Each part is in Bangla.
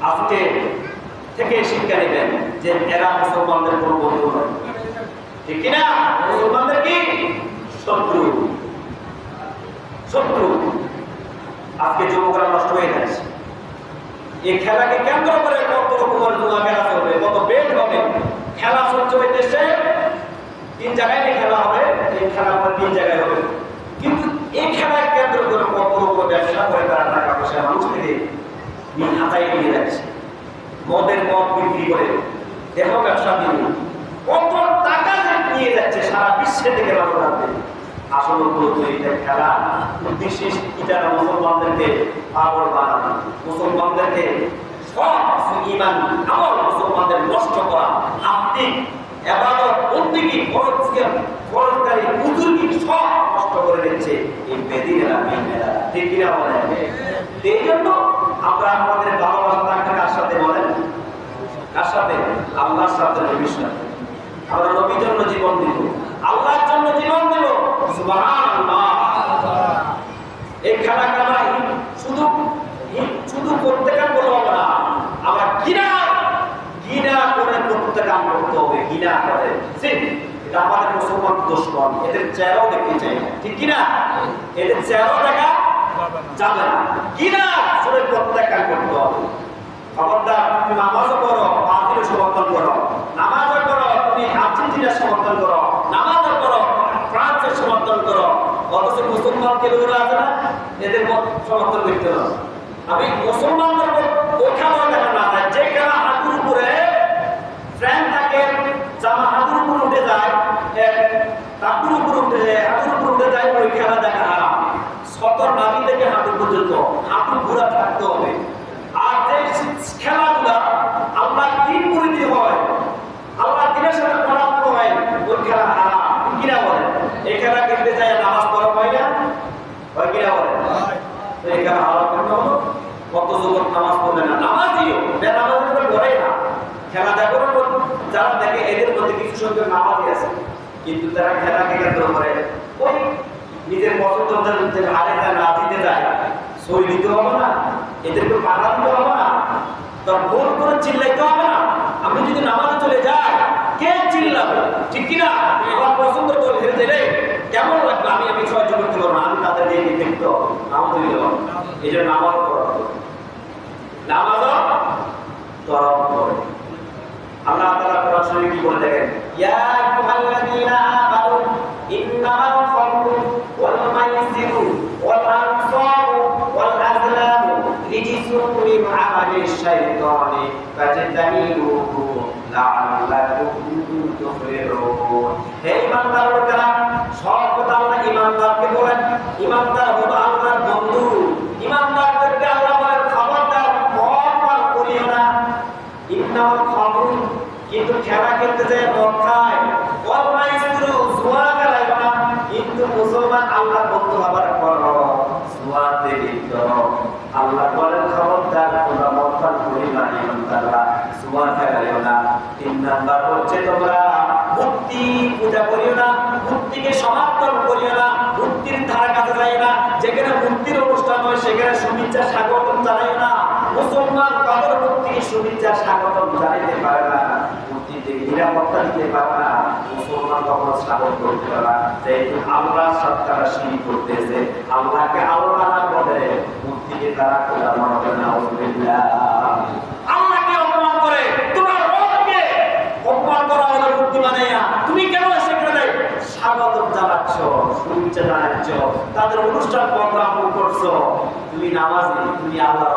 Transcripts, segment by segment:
আজকে থেকে শিক্ষা নেবেন যে এরা মুসলমানদের কোনো বন্ধু নয়, ঠিক কিনা? মুসলমানদের কি শত্রু, শত্রু। আজকে যুবকরা নষ্ট হয়ে যাচ্ছে। এই খেলাকে কেন্দ্র করে কত রকমের জুয়া খেলা চলবে, কত বেট হবে। খেলা চলছে ওই দেশে 3 জায়গায় খেলা হবে, এই খেলা পরে 3 জায়গায় হবে। কিন্তু এই খেলায় কেন্দ্র করে কত রকমের ব্যবসা করে তারা টাকা পয়সা মানুষ থেকে হাতায় নিয়ে যাচ্ছে। মদের মদ বিক্রি করে দেখো ব্যবসা দিয়ে কত টাকা নিয়ে যাচ্ছে সারা বিশ্বে থেকে মানুষ রাখবে। আসল এটা খেলা উদ্দেশ্য এটা মুসলমানদেরকে পাগল বানানো, মুসলমানদেরকে সব ঈমান আমল মুসলমানদের নষ্ট করা, আত্মিক ইবাদত বন্দেগী ফরজকারী বুজুর্গি সব নষ্ট করে দিচ্ছে এই বেদিনেরা মেয়েরা, ঠিক কিনা বলেন? এই জন্য আমরা আমাদের ভালোবাসা থাকবে কার সাথে বলেন? কার সাথে? আল্লাহর সাথে, নবীর সাথে। আমরা নবীর জন্য জীবন দিব, আল্লাহর জন্য জীবন দেব। সুবহানাল্লাহ। এই খেলা খেলা শুধু শুধু করতে কাম বলবো না, আমরা ঘৃণা করে করতে কাম করতে হবে, ঘৃণা করে। এটা আমাদের মুসলমান দোষ নয়, এদের চেহারাও দেখতে চাই, ঠিক কিনা? এদের চেহারাও দেখা যাবে না, ঘৃণা করে করতে কাম করতে হবে। খবরদার, তুমি নামাজও করো, বাতিল সমর্থন করো, নামাজও করো, তুমি আর্জেন্টিনার সমর্থন করো, নামাজও করো, ফ্রান্সের সমর্থন করো, অথচ মুসলমানকে লোকেরা আছে না, এদের সমর্থন করতে হবে। আমি মুসলমানদের ওখানে দেখা না যায়, যে খেলা হাঁটুর উপরে ফ্যান থাকে, জামা হাঁটুর উপর উঠে যায়, হাঁটুর উপর উঠে যায়, হাঁটুর উপর উঠে যায়, ওই খেলা দেখা হারাম। সতর নাভি থেকে হাঁটু পর্যন্ত হাঁটু ঘুরা থাকতে হবে। আর যে খেলাগুলা আল্লাহ দিন করে দিয়ে হয়, আল্লাহ দিনের সাথে পরামর্শ হয়, ওই খেলা হারাম, কিনা বলে? এই খেলা খেলতে যায় নামাজ পড়া হয় না, হয় কিনা বলে? তো এই খেলা হারাম কেন হলো? কত যুবক নামাজ পড়বে না, নামাজিও বেনামাজি করে ধরে না। খেলা দেখো যারা দেখে এদের মধ্যে কিছু সংখ্যক নামাজি আছে, কিন্তু তারা খেলাকে কেন্দ্র করে ওই নিজের পছন্দের মধ্যে হারে যায় না, দিতে যায় না, সই দিতে হবে না, এদেরকে পাঠা দিতে হবে না, তার ভোট করে চিল্লাইতে হবে না। আমি যদি নামাজে চলে যাই, কে চিল্লাবে, ঠিক কিনা? আমার পছন্দ করে ফেলে দিলে কেমন লাগবে? আমি 6 জন করতে পারবো না, আমি তাদের দিয়ে দেখতে হবে, নামাজ দিতে হবে। এই জন্য নামাজ পড়া, নামাজও তরফ করে। আল্লাহ তাআলা কোরআন শরীফে কি বলে দেখেন, ইয়া আইয়ুহাল্লাযীনা আমানু ইন্নামাল খামরু ওয়াল মাইসিরু ওয়াল আনসাবু ওয়াল আযলামু রিজসুম মিন আমালিশ শাইতানি ফাজতানিবুহু লাআল্লাকুম তুফলিহুন। হে ঈমানদাররা, সব কথা আল্লাহ ঈমানদারকে বলেন। ঈমানদার হলো আল্লাহর বন্ধু। ঈমানদারদেরকে আল্লাহ বলেন, খবরদার মদ করিও না। ইন্নামাল খামরু, কিন্তু খেলা খেলতে যায় মদ খায়, ওয়াল মাইসিরু, জুয়া খেলায় না। কিন্তু মুসলমান আল্লাহর বন্ধু হবার পর জুয়াতে লিপ্ত। আল্লাহ বলেন, খবরদার তোমরা মদ পান করিও না, ঈমানদাররা জুয়া খেলায়ও না। 3 নাম্বার হচ্ছে তোমরা মূর্তি পূজা করিও না, মূর্তিকে সমর্থন করিও না, মূর্তির ধারে কাছে যাইও না, যেখানে মূর্তির অনুষ্ঠান হয় সেখানে শুভেচ্ছা স্বাগতম জানাইও না। মুসলমান কাদের মূর্তিকে শুভেচ্ছা স্বাগতম জানাইতে পারে না, মূর্তিতে নিরাপত্তা দিতে পারে না, মুসলমান কখনো স্বাগত করতে পারে না। যেহেতু আল্লাহ সত্তারা শিরিক করতেছে, আল্লাহকে আল্লাহ না বলে মূর্তিকে তারা খোদা মনে করে না। আল্লাহকে অপমান করে, তোমার রবকে অপমান করা হলো মূর্তি বানাইয়া, তুমি কেন সেখানে স্বাগতম জানাচ্ছ, শুভেচ্ছা জানাচ্ছ, তাদের অনুষ্ঠান প্রোগ্রাম করছো? তুমি নামাজি, তুমি আল্লাহ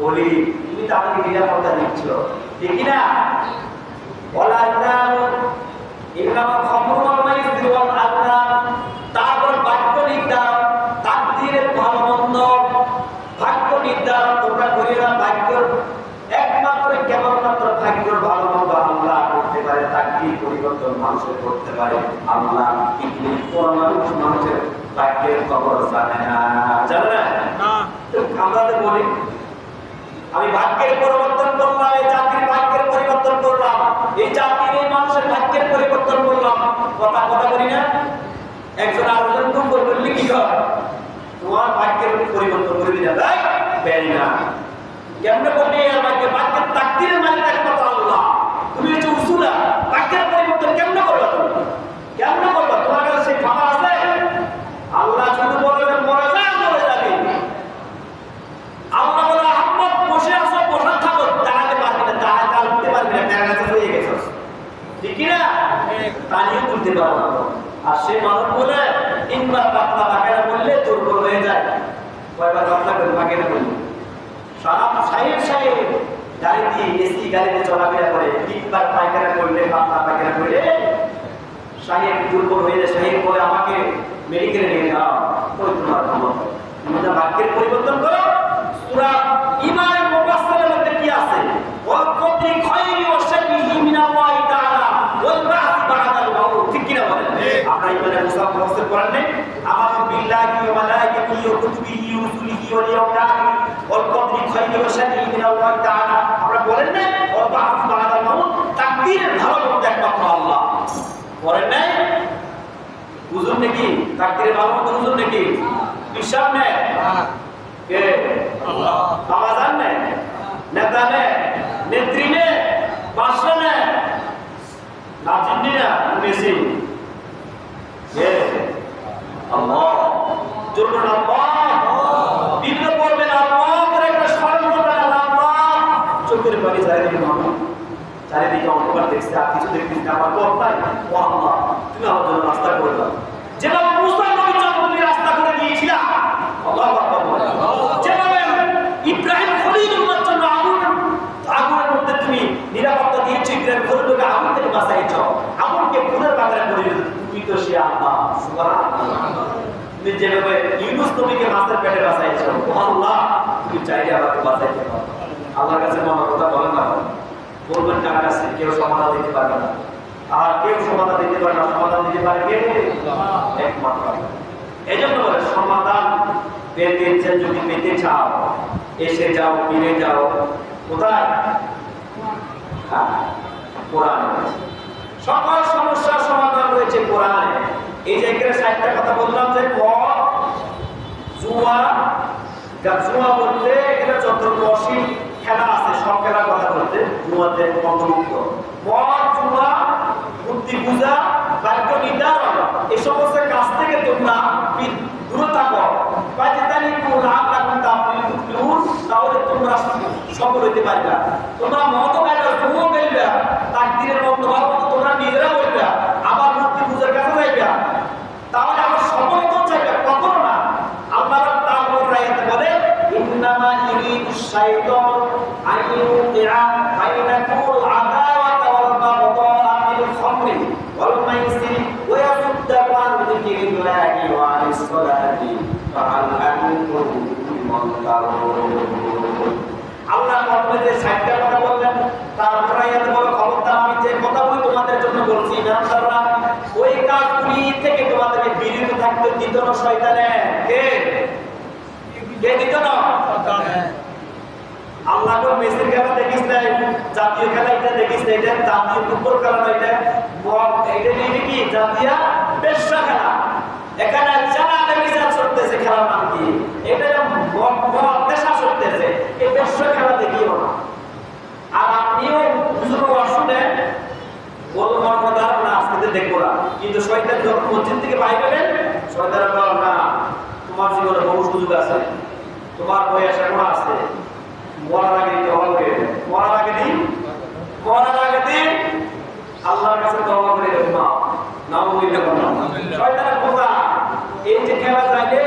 বলি, তুমি তাদেরকে নিরাপত্তা দিচ্ছ, ঠিক না? তারপর বাক্য নির্ধারণ, তাকদীরের ভালো মন্দ, ভাগ্য নির্ধারণ তোমরা করিও না। ভাগ্যের একমাত্র কেবলমাত্র ভাগ্যের ভালো মন্দ আল্লাহ করতে পারে, তাকদীর পরিবর্তন মানুষের করতে পারে আল্লাহ। কিন্তু কোন মানুষের ভাগ্যের খবর জানে না, জানে না। আমরা তো বলি আমি ভাগ্যের পরিবর্তন করলাম, এই জাতির ভাগ্যের পরিবর্তন করলাম, এই জাতির এই মানুষের ভাগ্যের পরিবর্তন করলাম, কথা বলি না? একজন আরেকজন খুব বললে কি হয়, তোমার ভাগ্যের পরিবর্তন করে দিলে তাই বেরি না, কেমনে করলে আমাকে সেই মানুষ বলে 3 বার পাতলা পায়খানা করলে দুর্বল হয়ে যায়। কয়বার পাতলা করে পায়খানা করলে সাহেব গাড়িতে এসি গাড়িতে চলাফেরা করে 3 বার পায়খানা করলে পাতলা পায়খানা করলে সাহেব দুর্বল হয়ে যায়। সাহেব বলে আমাকে মেডিকেলে নিয়ে যাও। ওই তোমার ক্ষমতা, তুমি না বাক্যের পরিবর্তন করো। সূরা ইমানের মুফাসসালের মধ্যে কি আছে? ওয়াল কদরি খায়রি ওয়া শাররিহি মিনাল্লাহি তাআলা ওয়াল বা'থি বা'দাল মাউত। ঠিক কি না বলেন? আপনারা ইমানের মুফাসসাল করেন না? আমানু বিল্লাহি ওয়া মালাইকাতিহি ওয়া কুতুবিহি ওয়া রুসুলিহি ওয়াল ইয়াউমিল আখির ওয়াল কদরি খায়রি ওয়া শাররিহি মিনাল্লাহি তাআলা। আপনারা বলেন না ওয়াল বা'থি বা'দাল মাউত? তাকদীরের ভালো মন্দ একমাত্র আল্লাহ। বলেন না? হুজুর নাকি তাকদীরের ভালো মন্দ হুজুর নাকি? বিশাল নেই কে? আল্লাহ। আওয়াজান নেই, নেতা নেই, নেত্রী নেই, বাদশা নেই, নাজিনি না মেসি কে? আল্লাহ। জোরে আল্লাহ। বিপদ পড়বে না আল্লাহ করে একটা স্মরণ করবেন আল্লাহ। চোখের পানি চারিদিকে মামা, চারিদিকে অন্ধকার দেখছে, আর কিছু দেখতেছি আমার পথ নাই। ও আল্লাহ, তুমি আমার জন্য রাস্তা করে দাও। যেভাবে মুসা নবীর জন্য তুমি রাস্তা করে দিয়েছিলা, আল্লাহু আকবার। যেভাবে ইব্রাহিম খলিলুল্লাহর জন্য আগুনের মধ্যে তুমি নিরাপত্তা দিয়েছো, ইব্রাহিম খলিলুল্লাহকে আগুন থেকে বাঁচাইছো, আগুনকে ফুলের বাগানে করে দিয়েছো, তুমি তো সে আল্লাহ। সুবহানাল্লাহ। তুমি যেভাবে ইউনূস নবীকে মাছের পেটে বাঁচাইছো, ও আল্লাহ, তুমি চাইলে আমাকে বাঁচাইতে পারো। আল্লাহর কাছে মনে কথা বলেন না, বলবেন কার কাছে? কেউ সমাধান দিতে পারবে না। আর কেউ সমাধান দিতে পারে না। সমাধান দিতে পারে কে? একমাত্র। এই জন্য বলে সমাধান পেতে যদি পেতে চাও, এসে যাও, ফিরে যাও কোথায়? কোরআনে। সকল সমস্যার সমাধান রয়েছে কোরআনে। এই যে এখানে 60টা কথা বললাম যে মদ, জুয়া, জুয়া বলতে এখানে যত অশ্লীল খেলা আছে সব খেলার কথা বলতে জুয়াতে অন্তর্ভুক্ত। মদ, জুয়া, মূর্তি পূজা, বাক্য নির্ধারণ, এই সমস্ত কাজ থেকে তোমরা দূরে থাকো। তাহলে তোমরা সফল হইতে পারবে। তোমরা মদ খাইবে, জুয়া খেলবে, তাকদীরের মত তোমরা নিজেরা হইবে, আবার মূর্তি পূজার কাছে যাইবে, তাহলে আবার সফলতা চাইবে, কখনো না। আল্লাহ তাআলা আয়াতে বলে ইন্নামা ইরিদুশ শাইতান আন ইউকিআ বাইনাকুমুল আদাওয়াতা ওয়াল বাগদাআ ফিল খামরি ওয়াল মাইসিরি ওয়া ইয়াসুদ্দাকুম আন যিকরিল্লাহি ওয়া আনিস সালাতি ফাহাল আনতুম মুনকারুন। আল্লাহ বলতে যে 60টা কথা বললেন, তারপর আয়াতে বলে খবরদার আমি যে কথাগুলো তোমাদের জন্য বলছি ইমানদাররা, ওই কাজগুলি থেকে তোমাদেরকে বিরত থাকতে দিত না শয়তানে। কে দিত না? আল্লাহ তো মেসির খেলা দেখিস না, জাতীয় খেলা এটা দেখিস না, এটা জাতীয় ফুটবল খেলা না, এটা কি জাতীয় পেশা খেলা। এখানে যারা বিচার চলতেছে খেলার নাম কি? এটা পেশা চলতেছে, এই পেশা খেলা দেখিও না। আর আপনিও শুনে বলবেন না আজকে দেখবো না, কিন্তু শয়তান যখন মসজিদ থেকে বাইরে গেলেন, শয়তান বল না তোমার জীবনে বহু সুযোগ আছে, তোমার বয়স এখন আছে, মরার আগে দিন আল্লাহর কাছে তওবা করে রাখবা। শয়তানের কথা এই যে খেলা যাইলে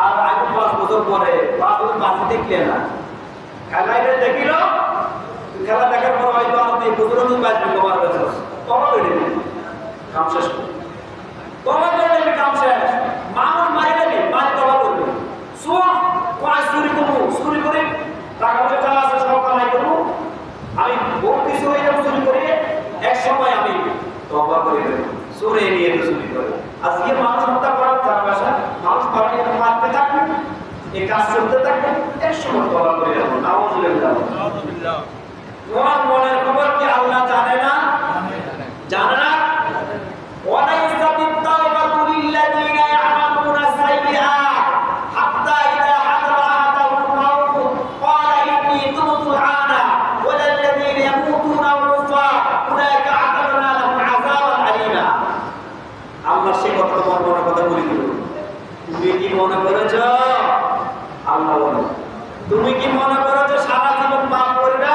আর আগে 5 বছর পরে 5 বছর বাঁচি দেখলে না, খেলাইলে দেখিল, খেলা দেখার পর হয়তো আপনি বছর বাঁচবে, তোমার কাছে তওবা করে দিবি, কাম শেষ করবে। তওবা করে দিবি, কাম শেষ। মানুষ মারিলে মারি তওবা করবে। চুরি করে টাকা পয়সা যা আছে সব কামাই করবো, আমি বহু কিছু হয়ে যাবো চুরি করে, এক সময় আমি তওবা করে দেবো। চোরে নিয়ে তো চুরি করে, আজকে মানুষ হত্যা করার তার বাসা, মানুষ মারতে থাকবে, এই কাজ চলতে থাকবে, এক সময় তওবা করে দেবো। নাউযুবিল্লাহ। তোমার মনের খবর কি আল্লাহ জানে না? জানে না? ওয়ালাইসা বিত-তাওবাতু লিল্লাযীনা ইয়া'মালুনা সাইয়্যাত হাত্তা ইযা হাদারা আহাদাহুম মাউত ক্বালা ইন্নী তুবতু আনা ওয়ালাল্লাযীনা ইয়ামুতুনা কুফার উলাইকা আ'তাদনা লাহুম আযাবান আলীমা। আল্লাহ সে কথা তোমার মনের কথা বলে দিল। তুমি কি মনে করেছো? আল্লাহ বলে তুমি কি মনে করেছো সারা জীবন পাপ করবে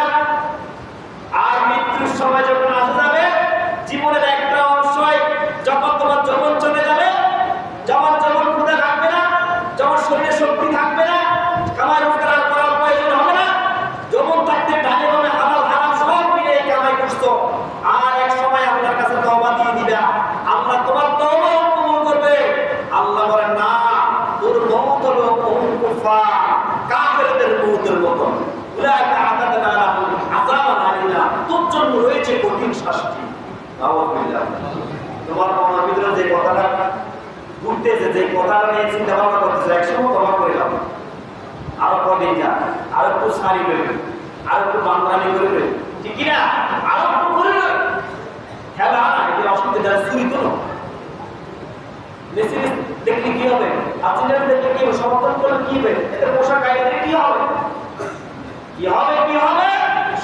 আর মৃত্যুর সময় যখন শাস্তি। তোমার মনের ভিতরে যে কথাটা ঘুরতেছে, যে কথাটা নিয়ে চিন্তা ভাবনা করতেছে, একসময় তোমার করে গেল, আরো কদিন যা, আরো একটু শাড়ি করবে, আরো একটু বান্দানি করবে, ঠিক কিনা, আরো একটু করবে খেলা, এটা অসুবিধা চুরি তো মেসেজ দেখলে কি হবে, আর্জেন্টিনা দেখলে কি হবে, সমর্থন করলে কি হবে, এতে পোশাক গায়ে কি হবে, কি হবে, কি হবে,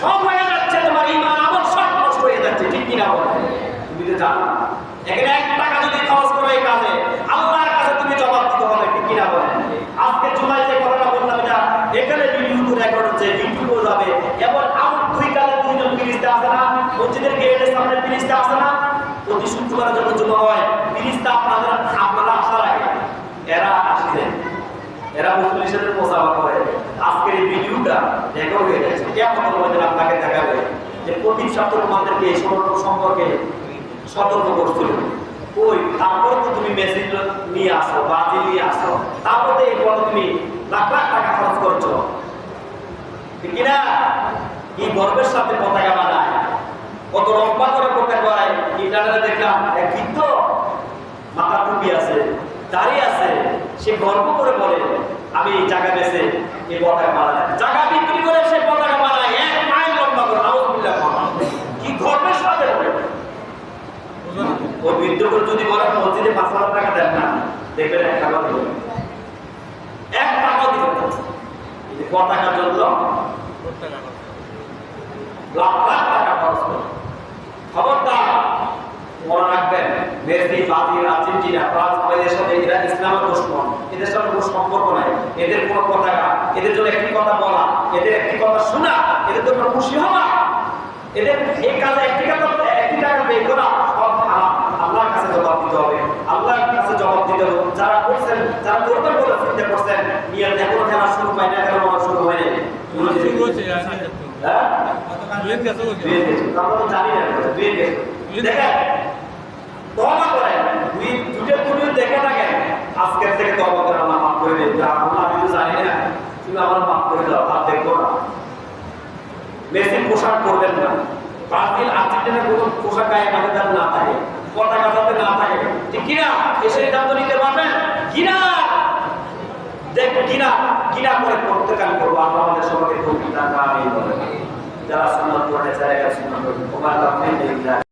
সব হয়ে যাচ্ছে, তোমার ঈমান আমল সব নষ্ট হয়ে যাচ্ছে, ঠিক কিনা বলে? তুমি তো জানো না, এখানে 1 টাকা যদি খরচ করো এই কাজে, আল্লাহর কাছে তুমি জবাব দিতে হবে, ঠিক কিনা বলে? আজকে জুমায় যে কথাটা বললাম, এটা এখানে ভিডিও রেকর্ড হচ্ছে, ইউটিউবে যাবে, এবং আমার 2 কালে 2 জন ফিরিস্তা আছে না, মসজিদের গেটের সামনে ফিরিস্তা আছে না, প্রতি শুক্রবার যখন জুমা হয়, ফিরিস্তা আপনারা আসার আগে এরা আসছে, এরা মুসলিমের সাথে মোসাফা করে। আজকের এই ভিডিওটা রেকর্ড হয়ে গেছে, কেমন মধ্যে আপনাকে দেখাবে যে প্রতি সপ্তাহ তোমাদেরকে এই সম্পর্কে সতর্ক করছিল। ওই তারপর তো তুমি মেসেজ নিয়ে আসো, বাজি নিয়ে আসো, তারপরে এই কথা তুমি লাখ লাখ টাকা খরচ করছো, ঠিক কিনা? কি গর্বের সাথে পতাকা বানায়, কত লম্বা করে পতাকা বানায়। ইন্টারনেটে দেখলাম এক বৃদ্ধ, মাথা টুপি আছে, দাঁড়িয়ে আছে, সে গর্ব করে বলে আমি জায়গা বেছে এই পতাকা বানায়, জায়গা বিক্রি করে সে পতাকা বানায় 1 মাইল লম্বা করে। আউযুবিল্লাহ, কি গর্বের সাথে বলে। ওই বৃদ্ধ করে যদি বলে মসজিদে 5,000 টাকা দেন না, দেখবেন 1 টাকা দিবেন, 1 টাকা দিবেন, এই পতাকার জন্য লাখ লাখ টাকা খরচ করে। খবরদার মনে রাখবেন, মেসি, ব্রাজিল, আর্জেন্টিনা, ফ্রান্স, এদের সাথে এরা ইসলামের দুশমন, এদের সাথে কোনো সম্পর্ক নাই, এদের কোনো পতাকা, এদের জন্য একটি কথা বলা, এদের একটি কথা শোনা, এদের তো খুশি হওয়া, এদের এই কাজে একটি টাকা বের করা সব হারাম। আল্লাহর কাছে জবাব দিতে হবে, আল্লাহর কাছে জবাব দিতে হবে। যারা করছেন, যারা করবেন বলে চিন্তা করছেন, নিয়ে দেখো খেলা শুরু পাই না, কেন শুরু হয়নি, হ্যাঁ আমরা তো জানি না, দেখেন তওবা করেন, দুটো দেখে থাকেন, আজকের থেকে তওবা করে আল্লাহ মাফ করে দেন। আল্লাহ আমি তো জানি না, তুমি আমার মাফ করে দাও, আর দেখবো না। মেসির পোশাক করবেন না, ব্রাজিল, আর্জেন্টিনার কোনো পোশাক গায়ে আমাদের যাতে না থাকে, পতাকা যাতে না থাকে, ঠিক কিনা? এসে সিদ্ধান্ত নিতে পারবেন কিনা, দেখ কিনা কিনা করে প্রত্যেকাল করবো। আল্লাহ আমাদের সবাইকে তৌফিক দান করুন, আমিন বলেন। যারা সুন্নাত পড়ে, যারা সুন্নাত পড়ে, ওমা আল্লাহ